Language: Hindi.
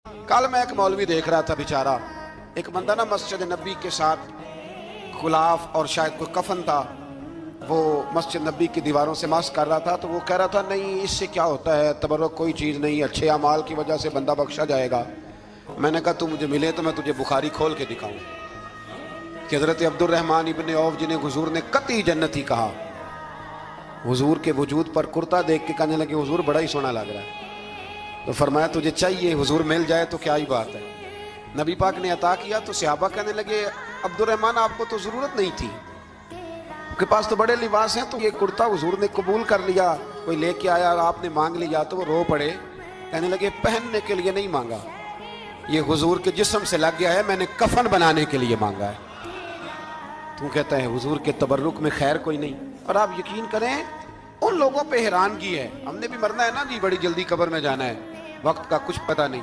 कल मैं एक मौलवी देख रहा था, बेचारा एक बंदा ना मस्जिद नबी के साथ गुलाफ और शायद कोई कफन था, वो मस्जिद नबी की दीवारों से मास्क कर रहा था। तो वो कह रहा था नहीं इससे क्या होता है, तबर्रुक कोई चीज़ नहीं, अच्छे अमाल की वजह से बंदा बख्शा जाएगा। मैंने कहा तू मुझे मिले तो मैं तुझे बुखारी खोल के दिखाऊं कि हज़रत अब्दुर्रहमान इब्ने औफ जिन्हें हुजूर ने कतई जन्नती कहा, हुजूर के वजूद पर कुर्ता देख के कहने लगे हुजूर बड़ा ही सोना लग रहा है। तो फरमाया तुझे चाहिए हुजूर मिल जाए तो क्या ही बात है। नबी पाक ने अता किया तो सहाबा कहने लगे अब्दुर्रहमान आपको तो ज़रूरत नहीं थी, आपके पास तो बड़े लिबास हैं, तो ये कुर्ता हुजूर ने कबूल कर लिया, कोई लेके आया और आपने मांग लिया। तो वो रो पड़े, कहने लगे पहनने के लिए नहीं मांगा, ये हुजूर के जिस्म से लग गया है, मैंने कफन बनाने के लिए मांगा है। तू कहता है हुजूर के तबर्रुक में खैर कोई नहीं। और आप यकीन करें उन लोगों पे हैरानगी है, हमने भी मरना है ना जी, बड़ी जल्दी कब्र में जाना है, वक्त का कुछ पता नहीं।